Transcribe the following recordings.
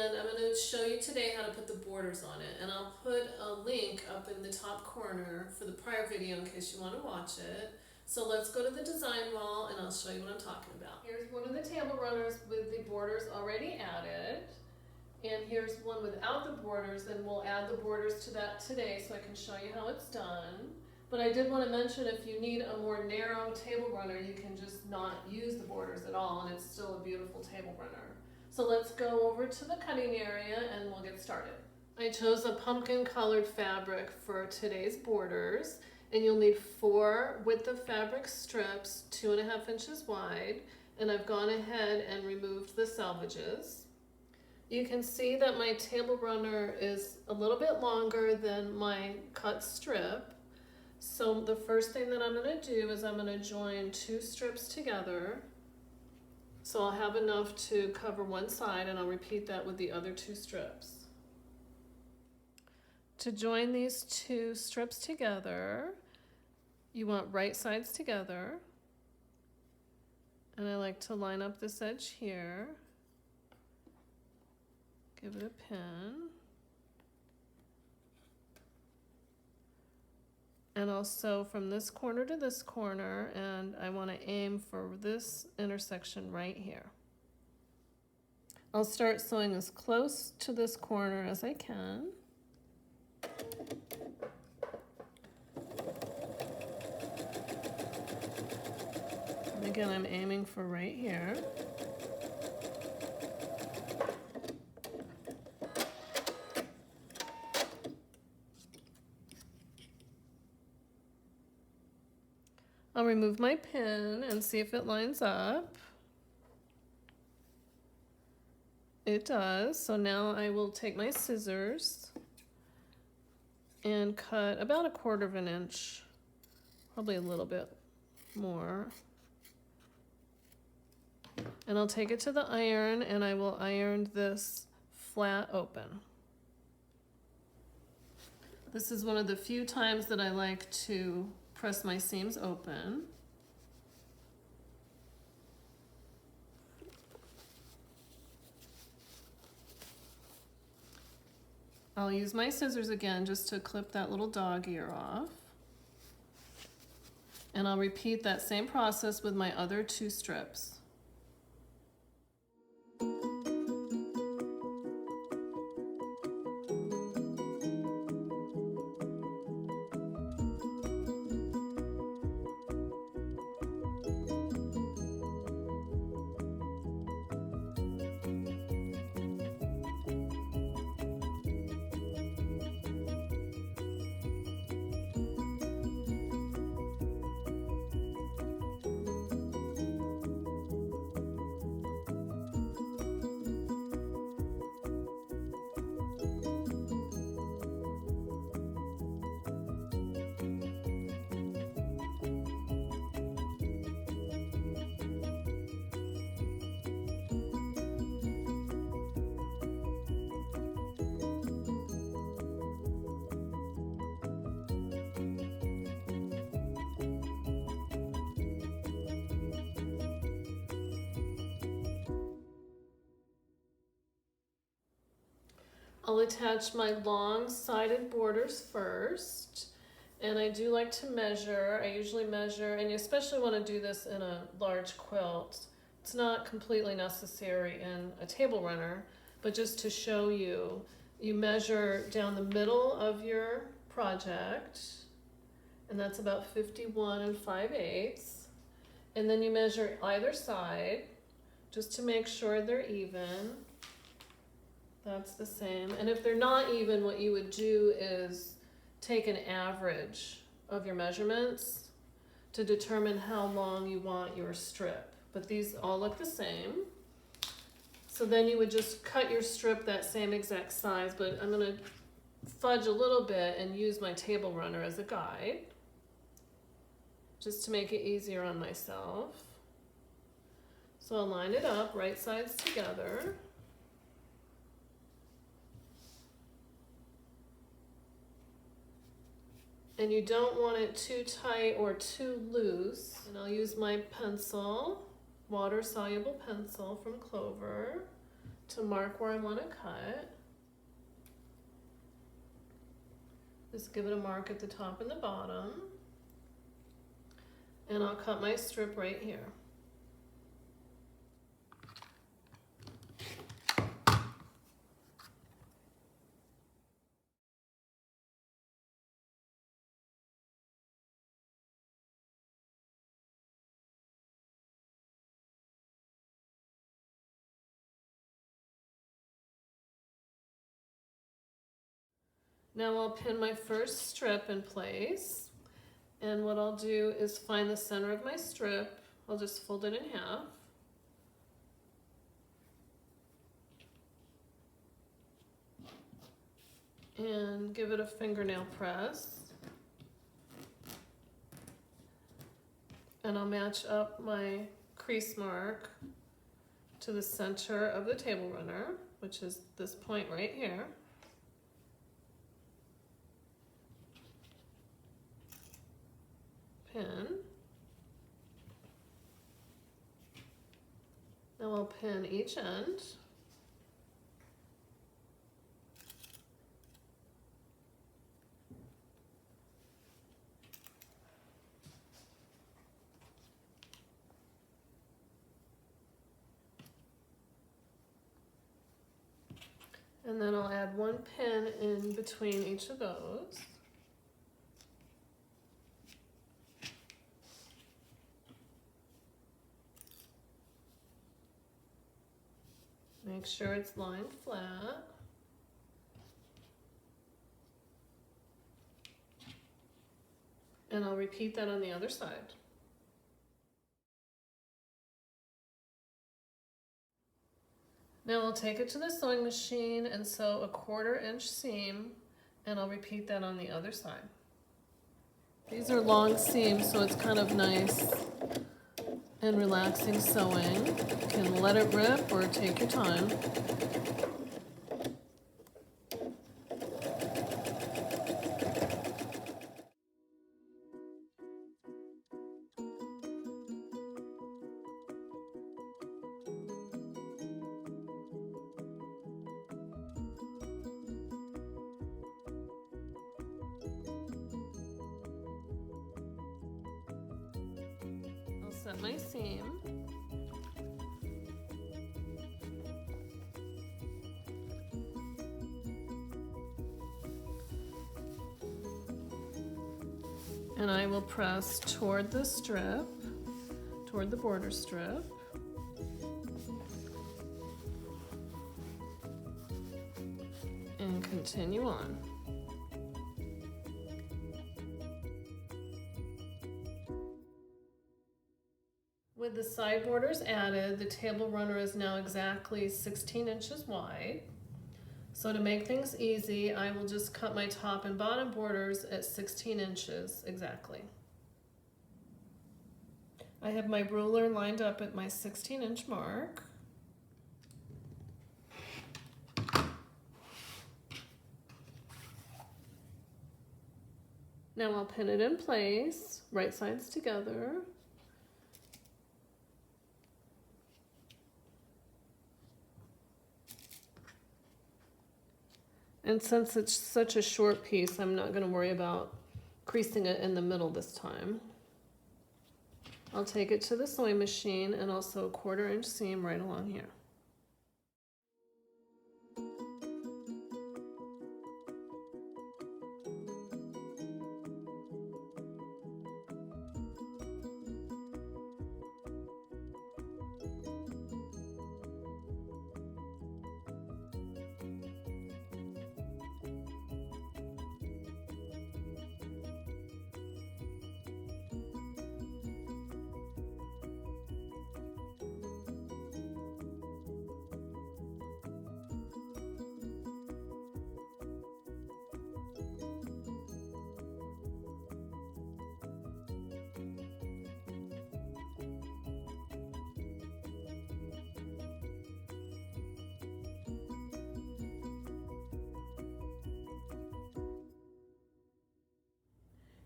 and I'm going to show you today how to put the borders on it, and I'll put a link up in the top corner for the prior video in case you want to watch it. So let's go to the design wall and I'll show you what I'm talking about. Here's one of the table runners with the borders already added, and here's one without the borders, and we'll add the borders to that today so I can show you how it's done. But I did want to mention, if you need a more narrow table runner, you can just not use the borders at all and it's still a beautiful table runner. So let's go over to the cutting area and we'll get started. I chose a pumpkin colored fabric for today's borders, and you'll need 4 width of fabric strips 2.5 inches wide, and I've gone ahead and removed the selvages. You can see that my table runner is a little bit longer than my cut strip. So the first thing that I'm going to do is I'm going to join 2 strips together. So I'll have enough to cover one side, and I'll repeat that with the other 2 strips. To join these 2 strips together, you want right sides together. And I like to line up this edge here. Give it a pin. And I'll sew from this corner to this corner, and I want to aim for this intersection right here. I'll start sewing as close to this corner as I can. And again, I'm aiming for right here. I'll remove my pin and see if it lines up. It does. So now I will take my scissors and cut about 1/4 inch, probably a little bit more. And I'll take it to the iron, and I will iron this flat open. This is one of the few times that I like to press my seams open. I'll use my scissors again just to clip that little dog ear off. And I'll repeat that same process with my other 2 strips. I'll attach my long-sided borders first, and I do like to measure. I usually measure, and you especially want to do this in a large quilt. It's not completely necessary in a table runner, but just to show you, you measure down the middle of your project, and that's about 51 5/8, and then you measure either side just to make sure they're even. That's the same. And if they're not even, what you would do is take an average of your measurements to determine how long you want your strip. But these all look the same. So then you would just cut your strip that same exact size, but I'm going to fudge a little bit and use my table runner as a guide, just to make it easier on myself. So I'll line it up, right sides together. And you don't want it too tight or too loose. And I'll use my pencil, water-soluble pencil from Clover, to mark where I want to cut. Just give it a mark at the top and the bottom. And I'll cut my strip right here. Now I'll pin my first strip in place, and what I'll do is find the center of my strip. I'll just fold it in half. And give it a fingernail press. And I'll match up my crease mark to the center of the table runner, which is this point right here. Pin. Now I'll pin each end. And then I'll add one pin in between each of those. Make sure it's lying flat. And I'll repeat that on the other side. Now I'll take it to the sewing machine and sew a 1/4 inch seam, and I'll repeat that on the other side. These are long seams, so it's kind of nice and relaxing sewing. You can let it rip or take your time. I'll set my seam. And I will press toward the strip, toward the border strip. And continue on. With the side borders added, the table runner is now exactly 16 inches wide. So to make things easy, I will just cut my top and bottom borders at 16 inches exactly. I have my ruler lined up at my 16-inch mark. Now I'll pin it in place, right sides together. And since it's such a short piece, I'm not going to worry about creasing it in the middle this time. I'll take it to the sewing machine and also a 1/4 inch seam right along here.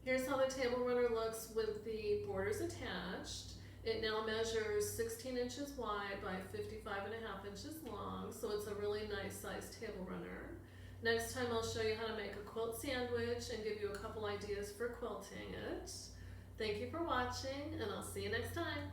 Here's how the table runner looks with the borders attached. It now measures 16 inches wide by 55.5 inches long, so so it's a really nice sized table runner. Next time I'll show you how to make a quilt sandwich and give you a couple ideas for quilting it. Thank you for watching, and I'll see you next time.